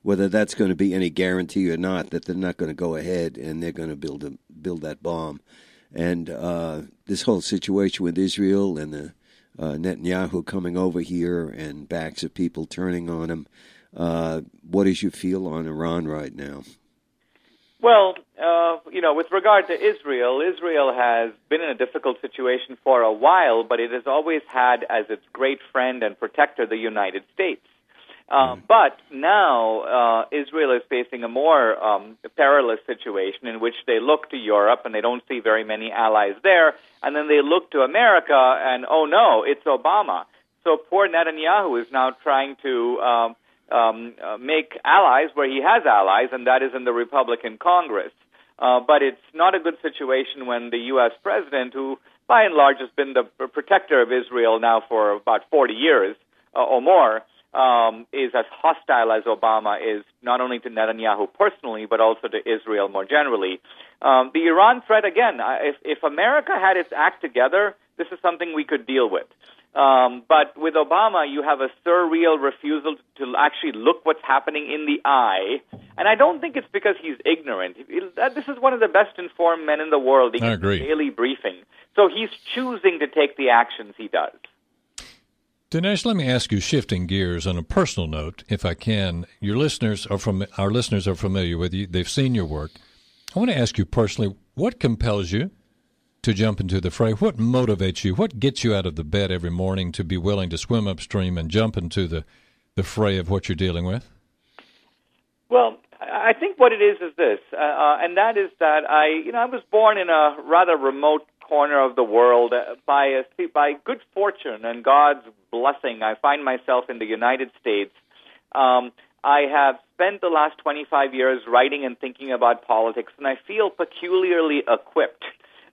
whether that's going to be any guarantee or not that they're not going to go ahead and they're going to build that bomb. And this whole situation with Israel and the Netanyahu coming over here and backs of people turning on him. What is your feel on Iran right now?
Well, with regard to Israel, Israel has been in a difficult situation for a while, but it has always had as its great friend and protector the United States. But now Israel is facing a more perilous situation in which they look to Europe and they don't see very many allies there, and then they look to America and, oh no, it's Obama. So poor Netanyahu is now trying to make allies where he has allies, and that is in the Republican Congress. But it's not a good situation when the U.S. president, who by and large has been the protector of Israel now for about 40 years or more, is as hostile as Obama is, not only to Netanyahu personally, but also to Israel more generally. The Iran threat, again, if America had its act together, this is something we could deal with. But with Obama, you have a surreal refusal to actually look what's happening in the eye. And I don't think it's because he's ignorant. This is one of the best informed men in the world. He gets a daily briefing. So he's choosing to take the actions he does.
Dinesh, let me ask you, shifting gears on a personal note, if I can. Our listeners are familiar with you. They've seen your work. I want to ask you personally, what compels you to jump into the fray? What motivates you? What gets you out of the bed every morning to be willing to swim upstream and jump into the fray of what you're dealing with?
Well, I think what it is this, and that is that I was born in a rather remote corner of the world. By good fortune and God's blessing, I find myself in the United States. I have spent the last 25 years writing and thinking about politics, and I feel peculiarly equipped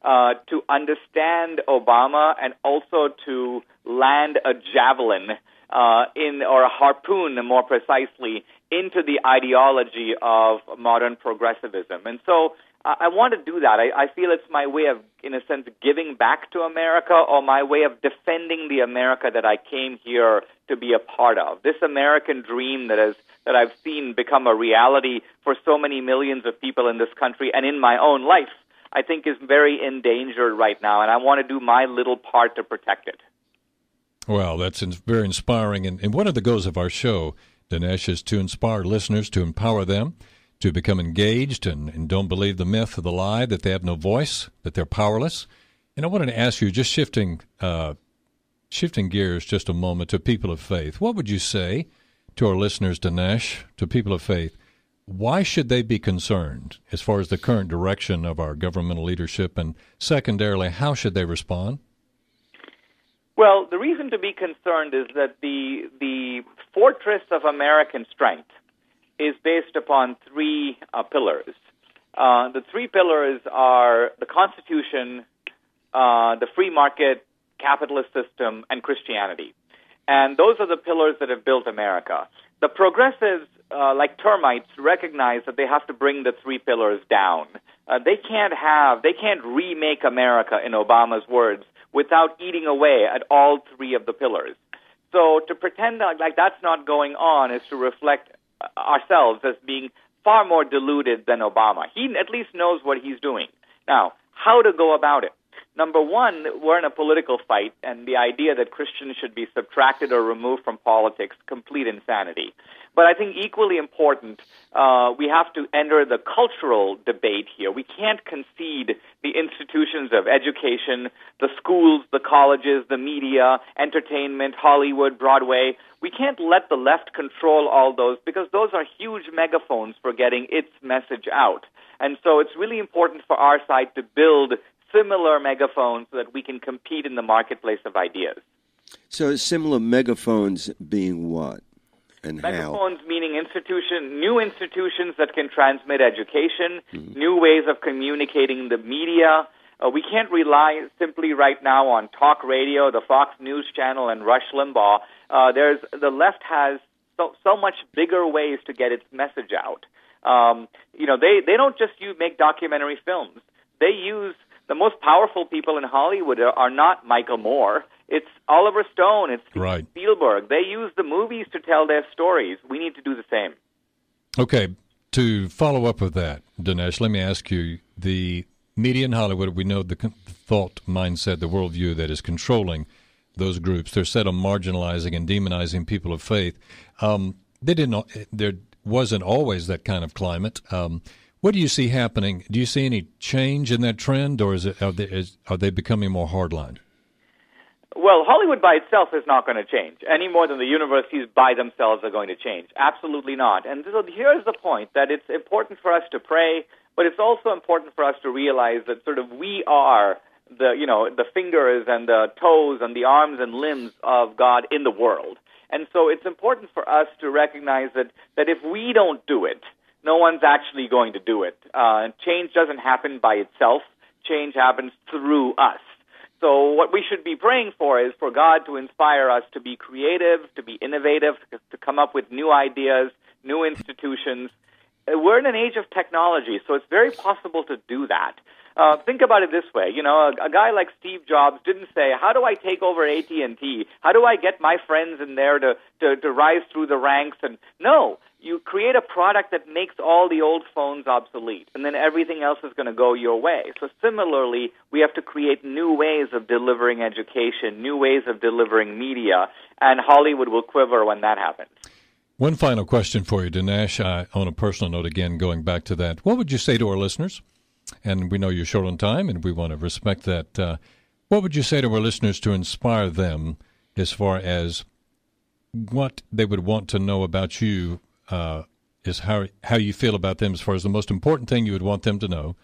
to understand Obama and also to land a javelin or a harpoon, more precisely, into the ideology of modern progressivism. And so I want to do that. I feel it's my way of, in a sense, giving back to America, or my way of defending the America that I came here to be a part of. This American dream that that I've seen become a reality for so many millions of people in this country and in my own life, I think is very endangered right now, and I want to do my little part to protect it.
Well, that's very inspiring, and one of the goals of our show, Dinesh, is to inspire listeners, to empower them, to become engaged and don't believe the myth or the lie that they have no voice, that they're powerless. And I wanted to ask you, just shifting gears just a moment to people of faith, what would you say to our listeners, Dinesh, to people of faith? Why should they be concerned as far as the current direction of our governmental leadership? And secondarily, how should they respond?
Well, the reason to be concerned is that the fortress of American strength is based upon three pillars. The three pillars are the Constitution, the free market, capitalist system, and Christianity. And those are the pillars that have built America. The progressives, like termites, recognize that they have to bring the three pillars down. They can't remake America, in Obama's words, without eating away at all three of the pillars. So to pretend like that's not going on is to reflect ourselves as being far more deluded than Obama. He at least knows what he's doing. Now, how to go about it? Number one, we're in a political fight, and the idea that Christians should be subtracted or removed from politics, complete insanity. But I think equally important, we have to enter the cultural debate here. We can't concede the institutions of education, the schools, the colleges, the media, entertainment, Hollywood, Broadway. We can't let the left control all those because those are huge megaphones for getting its message out. And so it's really important for our side to build similar megaphones so that we can compete in the marketplace of ideas.
So similar megaphones being what and
megaphones how? Meaning new institutions that can transmit education, new ways of communicating the media. We can't rely simply right now on talk radio, the Fox News Channel, and Rush Limbaugh. The left has so much bigger ways to get its message out. They don't just make documentary films. They use the most powerful people in Hollywood are not Michael Moore. It's Oliver Stone. It's Steven Spielberg. They use the movies to tell their stories. We need to do the same.
Okay. To follow up with that, Dinesh, let me ask you, the media in Hollywood, we know the thought mindset, the worldview that is controlling those groups. They're set on marginalizing and demonizing people of faith. There wasn't always that kind of climate. What do you see happening? Do you see any change in that trend, or are they becoming more hardline?
Well, Hollywood by itself is not going to change, any more than the universities by themselves are going to change. Absolutely not. And so here's the point, that it's important for us to pray, but it's also important for us to realize that sort of we are the fingers and the toes and the arms and limbs of God in the world. And so it's important for us to recognize that if we don't do it, no one's actually going to do it. Change doesn't happen by itself. Change happens through us. So what we should be praying for is for God to inspire us to be creative, to be innovative, to come up with new ideas, new institutions. We're in an age of technology, so it's very possible to do that. Think about it this way. A guy like Steve Jobs didn't say, how do I take over AT&T? How do I get my friends in there to rise through the ranks? And no, you create a product that makes all the old phones obsolete, and then everything else is going to go your way. So similarly, we have to create new ways of delivering education, new ways of delivering media, and Hollywood will quiver when that happens.
One final question for you, Dinesh. On a personal note, again, going back to that, what would you say to our listeners? And we know you're short on time, and we want to respect that. What would you say to our listeners to inspire them as far as what they would want to know about you, is how you feel about them as far as the most important thing you would want them to know,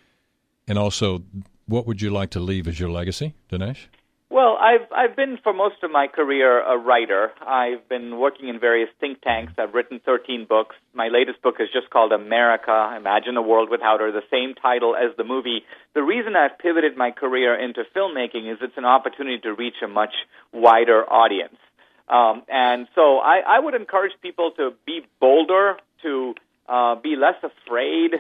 and also what would you like to leave as your legacy, Dinesh?
Well, I've been for most of my career a writer. I've been working in various think tanks. I've written 13 books. My latest book is just called America, Imagine a World Without Her, the same title as the movie. The reason I've pivoted my career into filmmaking is it's an opportunity to reach a much wider audience. And so I would encourage people to be bolder, to be less afraid.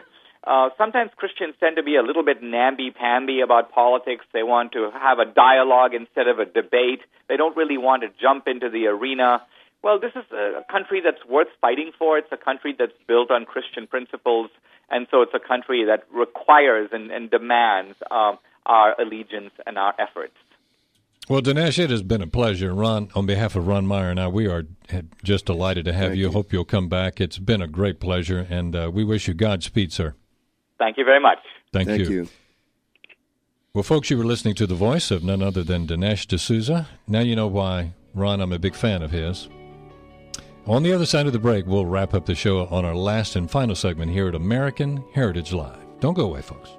Sometimes Christians tend to be a little bit namby-pamby about politics. They want to have a dialogue instead of a debate. They don't really want to jump into the arena. well, this is a country that's worth fighting for. It's a country that's built on Christian principles, and so it's a country that requires and demands our allegiance and our efforts.
Well, Dinesh, it has been a pleasure. Ron, on behalf of Ron Meyer and I, we are just delighted to have you. Hope you'll come back. It's been a great pleasure, and we wish you Godspeed, sir.
Thank you very much.
Thank you. Well, folks, you were listening to the voice of none other than Dinesh D'Souza. Now you know why, Ron, I'm a big fan of his. On the other side of the break, we'll wrap up the show on our last and final segment here at American Heritage Live. Don't go away, folks.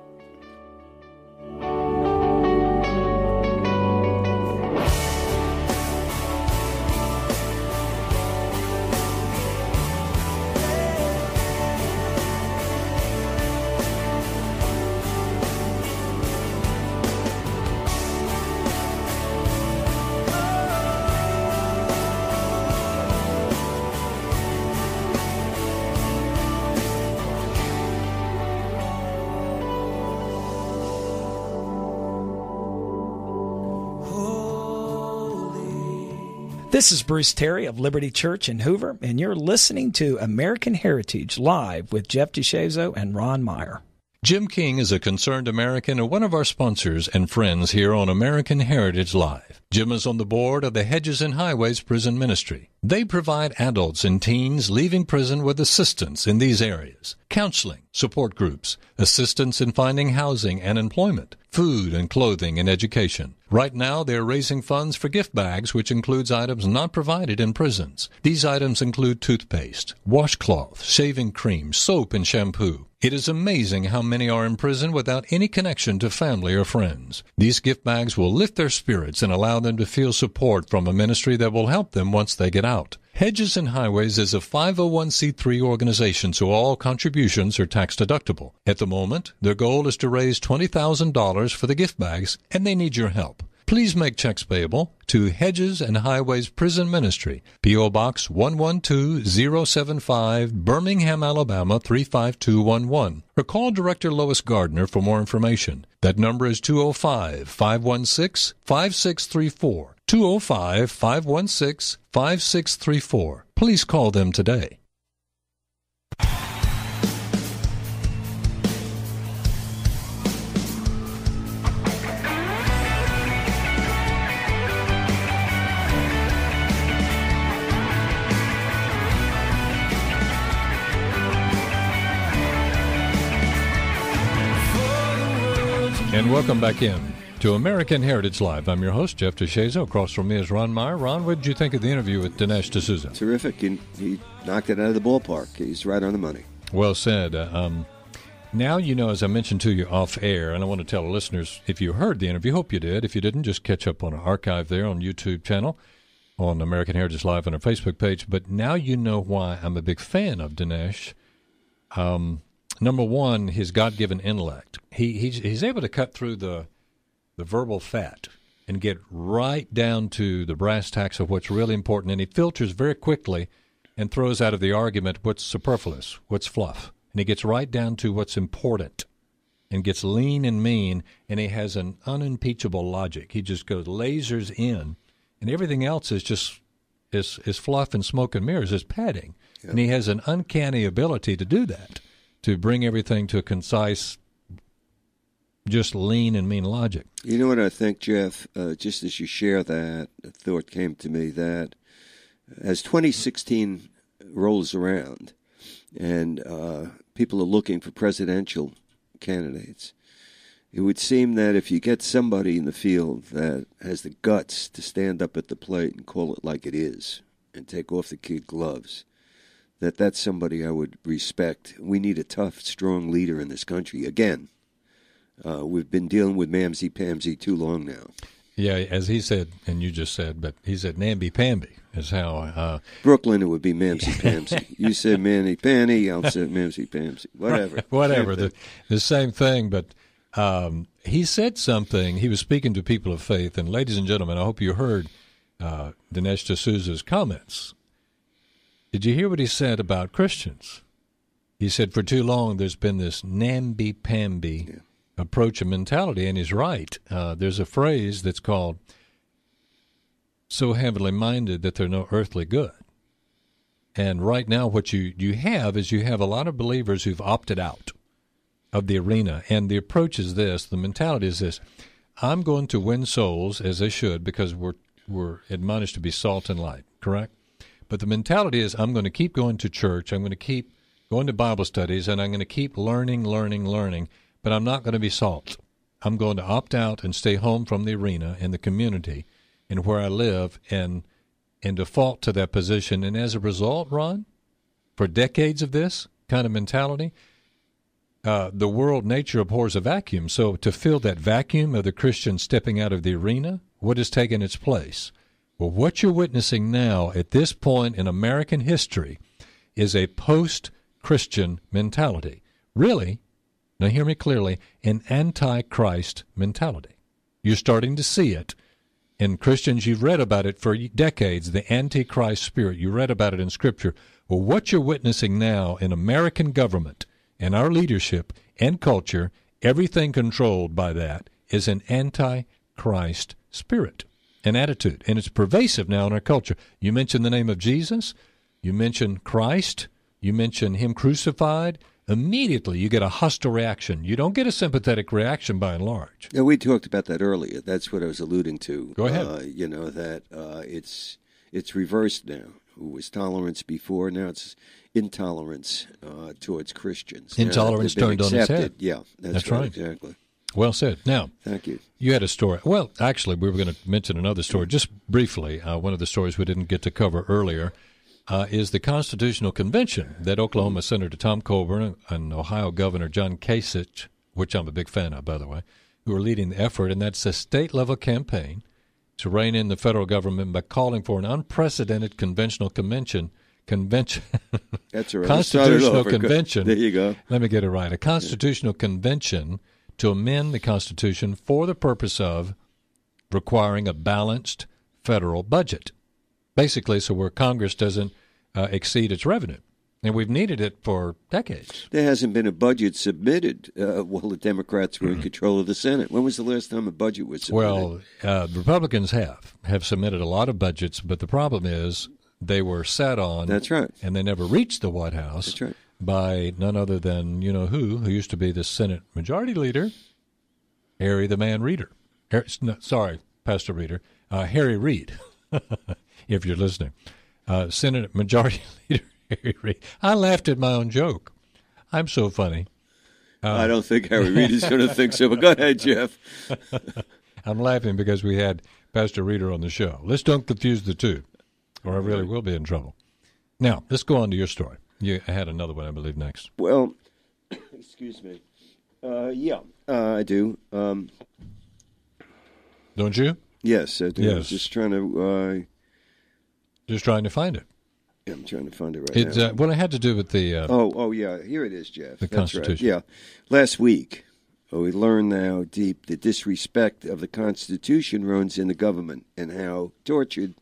This is Bruce Terry of Liberty Church in Hoover, and you're listening to American Heritage Live with Jeff DeShazo and Ron Meyer.
Jim King is a concerned American and one of our sponsors and friends here on American Heritage Live. Jim is on the board of the Hedges and Highways Prison Ministry. They provide adults and teens leaving prison with assistance in these areas: counseling, support groups, assistance in finding housing and employment, food and clothing and education. Right now, they're raising funds for gift bags, which includes items not provided in prisons. These items include toothpaste, washcloth, shaving cream, soap, and shampoo. It is amazing how many are in prison without any connection to family or friends. These gift bags will lift their spirits and allow them to feel support from a ministry that will help them once they get out. Hedges and Highways is a 501c3 organization, so all contributions are tax deductible. At the moment, their goal is to raise $20,000 for the gift bags, and they need your help. Please make checks payable to Hedges and Highways Prison Ministry, P.O. Box 112075, Birmingham, Alabama 35211, or call Director Lois Gardner for more information. That number is 205-516-5634, 205-516-5634. Please call them today. And welcome back in to American Heritage Live. I'm your host, Jeff DeShazo. Across from me is Ron Meyer. Ron, what did you think of the interview with Dinesh D'Souza?
Terrific. He knocked it out of the ballpark. He's right on the money.
Well said. Now you know, as I mentioned to you off air, and I want to tell the listeners, if you heard the interview, hope you did. If you didn't, just catch up on our archive there on YouTube channel, on American Heritage Live on our Facebook page. But now you know why I'm a big fan of Dinesh. Number one, his God-given intellect. He's able to cut through the verbal fat and get right down to the brass tacks of what's really important, and he filters very quickly and throws out of the argument what's superfluous, what's fluff, and he gets right down to what's important and gets lean and mean, and he has an unimpeachable logic. He just goes lasers in, and everything else is just is fluff and smoke and mirrors, is padding, and he has an uncanny ability to do that, to bring everything to a concise, just lean and mean logic.
You know what I think, Jeff? Just as you share that, a thought came to me that as 2016 rolls around and people are looking for presidential candidates, it would seem that if you get somebody in the field that has the guts to stand up at the plate and call it like it is and take off the kid gloves, that's somebody I would respect. We need a tough, strong leader in this country. Again, we've been dealing with mamsy-pamsy too long now.
Yeah, as he said, and you just said, but he said namby-pamby is how...
Brooklyn, it would be mamsy-pamsy. You said manny-panny, I'll say mamsy-pamsy. Whatever.
Whatever, the same thing, but he said something. He was speaking to people of faith, and ladies and gentlemen, I hope you heard Dinesh D'Souza's comments. Did you hear what he said about Christians? He said for too long there's been this namby-pamby approach and mentality, and he's right. There's a phrase that's called so heavenly minded that they're no earthly good. And right now what you have is you have a lot of believers who've opted out of the arena. And the approach is this, the mentality is this: I'm going to win souls, as they should, because we're admonished to be salt and light, correct? But the mentality is, I'm going to keep going to church, I'm going to keep going to Bible studies, and I'm going to keep learning, but I'm not going to be salt. I'm going to opt out and stay home from the arena and the community and where I live and default to that position. And as a result, Ron, for decades of this kind of mentality, the world nature abhors a vacuum. So to fill that vacuum of the Christian stepping out of the arena, what has taken its place? Well, what you're witnessing now at this point in American history is a post-Christian mentality. Really, now hear me clearly, an anti-Christ mentality. You're starting to see it. And Christians, you've read about it for decades, the anti-Christ spirit. You read about it in Scripture. Well, what you're witnessing now in American government and our leadership and culture, everything controlled by that, is an anti-Christ spirit, an attitude. And it's pervasive now in our culture. You mention the name of Jesus, you mention Christ, you mention him crucified, immediately you get a hostile reaction. You don't get a sympathetic reaction by and large.
Yeah, we talked about that earlier. That's what I was alluding to.
Go ahead.
It's reversed now. It was tolerance before, now it's intolerance towards Christians.
Intolerance turned on its head.
Yeah, that's right. Exactly.
Well said. Now,
thank you.
You had a story. Well, actually, we were going to mention another story just briefly. One of the stories we didn't get to cover earlier is the Constitutional Convention that Oklahoma Senator Tom Coburn and Ohio Governor John Kasich, which I'm a big fan of, by the way, who are leading the effort, and that's a state-level campaign to rein in the federal government by calling for an unprecedented convention.
That's right.
Constitutional convention.
There you go.
Let me get it right. A constitutional convention to amend the Constitution for the purpose of requiring a balanced federal budget. Basically, so where Congress doesn't exceed its revenue. And we've needed it for decades.
There hasn't been a budget submitted while the Democrats were in control of the Senate. When was the last time a budget was submitted?
Well, Republicans have submitted a lot of budgets, but the problem is they were sat on.
That's right.
And they never reached the White House.
That's right.
By none other than, who used to be the Senate Majority Leader, Harry the Man Reader. Pastor Reader. Harry Reid, if you're listening. Senate Majority Leader Harry Reid. I laughed at my own joke. I'm so funny.
I don't think Harry Reid is going to think so, but go ahead, Jeff.
I'm laughing because we had Pastor Reader on the show. Let's don't confuse the two, or I really will be in trouble. Now, let's go on to your story. You had another one, I believe, next.
Well, excuse me. I do.
Don't you?
Yes, I do.
Yes.
I was just trying to...
Just trying to find it.
Yeah, I'm trying to find it right now.
Well, it had to do with the...
Oh, yeah. Here it is, Jeff.
The
That's
Constitution.
Right. Yeah. Last week, we learned now deep the disrespect of the Constitution runs in the government and how tortured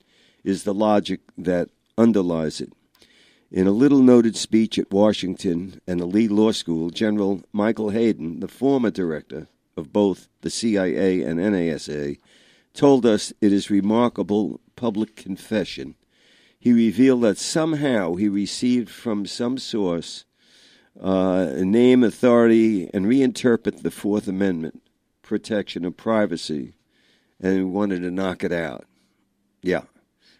is the logic that underlies it. In a little-noted speech at Washington and the Lee Law School, General Michael Hayden, the former director of both the CIA and NASA, told us it is remarkable public confession. He revealed that somehow he received from some source a name, authority, and reinterpret the Fourth Amendment, protection of privacy, and wanted to knock it out. Yeah.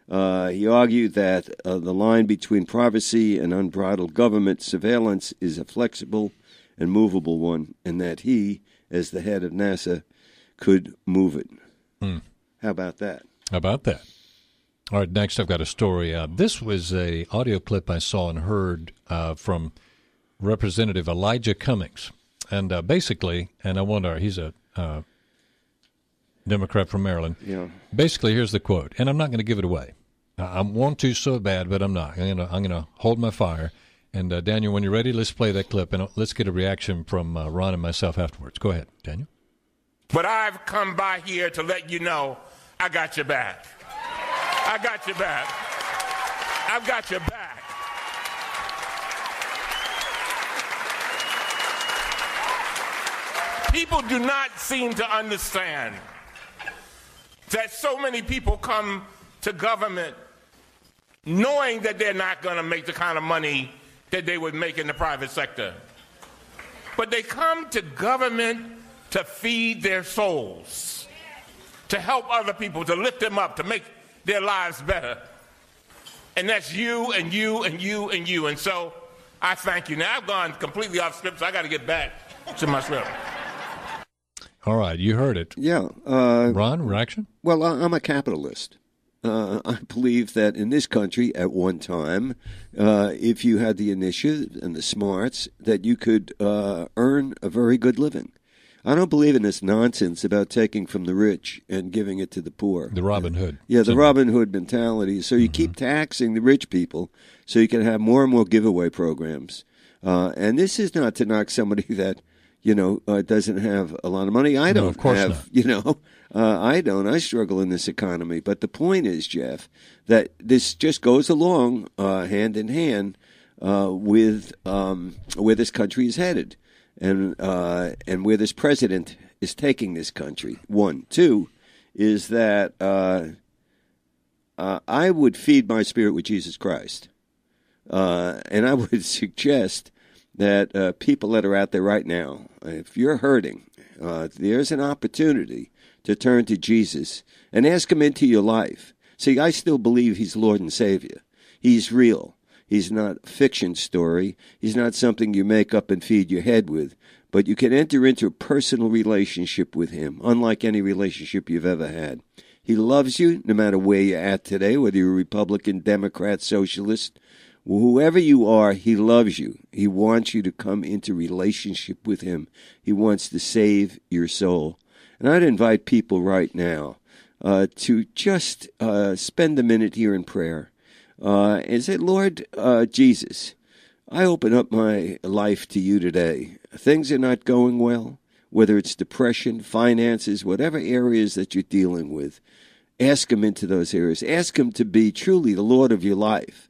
He argued that the line between privacy and unbridled government surveillance is a flexible and movable one, and that he, as the head of NASA, could move it. How about that?
How about that? All right, next I've got a story. This was a audio clip I saw and heard from Representative Elijah Cummings. And basically, and I wonder, he's a Democrat from Maryland.
Yeah.
Basically, here's the quote, and I'm not going to give it away. I want to so bad, but I'm not. I'm going to hold my fire. And Daniel, when you're ready, let's play that clip, and let's get a reaction from Ron and myself afterwards. Go ahead, Daniel.
But I've come by here to let you know I got your back. I got your back. I've got your back. People do not seem to understand that so many people come to government knowing that they're not going to make the kind of money that they would make in the private sector. But they come to government to feed their souls, to help other people, to lift them up, to make their lives better. And that's you and you and you and you. And so I thank you. Now, I've gone completely off script, so I got to get back to my script.
All right, you heard it.
Yeah.
Ron, reaction?
Well, I'm a capitalist. I believe that in this country, at one time, if you had the initiative and the smarts, that you could earn a very good living. I don't believe in this nonsense about taking from the rich and giving it to the poor.
The Robin Hood.
Yeah, the Robin Hood mentality. So you keep taxing the rich people so you can have more and more giveaway programs. And this is not to knock somebody that, doesn't have a lot of money. I don't have, I don't. I struggle in this economy. But the point is, Jeff, that this just goes along hand in hand with where this country is headed. And where this president is taking this country. 1. 2 is that I would feed my spirit with Jesus Christ. And I would suggest that people that are out there right now, if you're hurting, there's an opportunity to turn to Jesus and ask him into your life. See, I still believe he's Lord and Savior. He's real. He's not a fiction story. He's not something you make up and feed your head with. But you can enter into a personal relationship with him, unlike any relationship you've ever had. He loves you no matter where you're at today, whether you're a Republican, Democrat, Socialist. Whoever you are, he loves you. He wants you to come into relationship with him. He wants to save your soul. And I'd invite people right now to just spend a minute here in prayer. And say, Lord Jesus, I open up my life to you today. Things are not going well, whether it's depression, finances, whatever areas that you're dealing with. Ask him into those areas. Ask him to be truly the Lord of your life.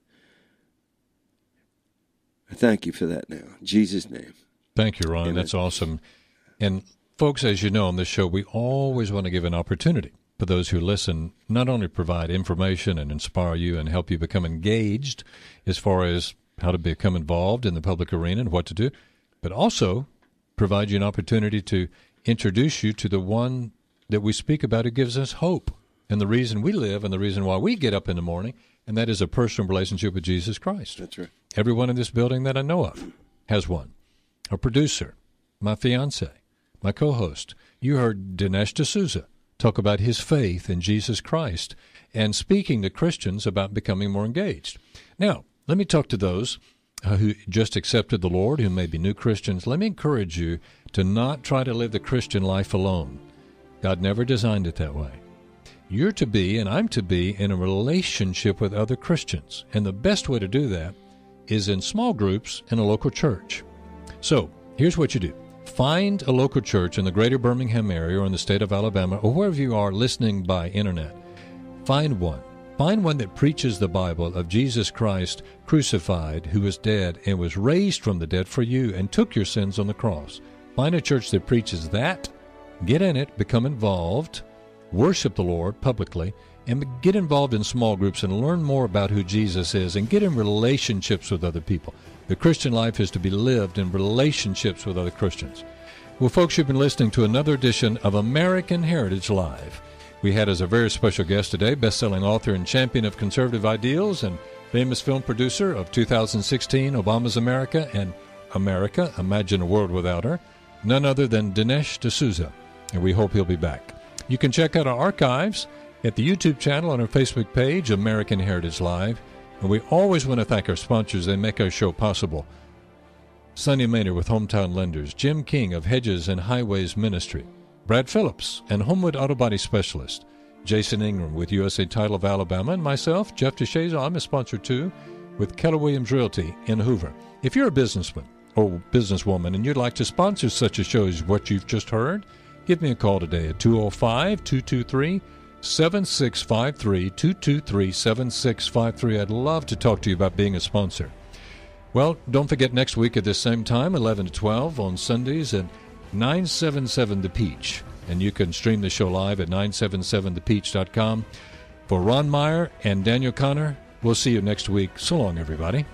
I thank you for that now. In Jesus' name.
Thank you, Ron.
Amen.
That's awesome. And folks, as you know on this show, we always want to give an opportunity for those who listen, not only provide information and inspire you and help you become engaged as far as how to become involved in the public arena and what to do, but also provide you an opportunity to introduce you to the one that we speak about who gives us hope and the reason we live and the reason why we get up in the morning, and that is a personal relationship with Jesus Christ.
That's right.
Everyone in this building that I know of has one. A producer, my fiance, my co-host. You heard Dinesh D'Souza talk about his faith in Jesus Christ and speaking to Christians about becoming more engaged. Now, let me talk to those who just accepted the Lord, who may be new Christians. Let me encourage you to not try to live the Christian life alone. God never designed it that way. You're to be, and I'm to be, in a relationship with other Christians. And the best way to do that is in small groups in a local church. So, here's what you do. Find a local church in the greater Birmingham area or in the state of Alabama or wherever you are listening by internet. Find one. Find one that preaches the Bible of Jesus Christ crucified, who was dead and was raised from the dead for you and took your sins on the cross. Find a church that preaches that. Get in it, become involved, worship the Lord publicly, and get involved in small groups and learn more about who Jesus is and get in relationships with other people. The Christian life is to be lived in relationships with other Christians. Well, folks, you've been listening to another edition of American Heritage Live. We had as a very special guest today, best-selling author and champion of conservative ideals and famous film producer of 2016, Obama's America and America, Imagine a World Without Her, none other than Dinesh D'Souza, and we hope he'll be back. You can check out our archives at the YouTube channel on our Facebook page, American Heritage Live. And we always want to thank our sponsors. They make our show possible. Sonny Maynard with Hometown Lenders, Jim King of Hedges and Highways Ministry, Brad Phillips and Homewood Auto Body Specialist, Jason Ingram with USA Title of Alabama, and myself, Jeff DeShazer. I'm a sponsor too with Keller Williams Realty in Hoover. If you're a businessman or businesswoman and you'd like to sponsor such a show as what you've just heard, give me a call today at 205-223-7653, 223-7653. I'd love to talk to you about being a sponsor. Well, don't forget next week at this same time, 11 to 12 on Sundays at 977 The Peach. And you can stream the show live at 977thepeach.com. For Ron Meyer and Daniel Connor, We'll see you next week. So long, everybody.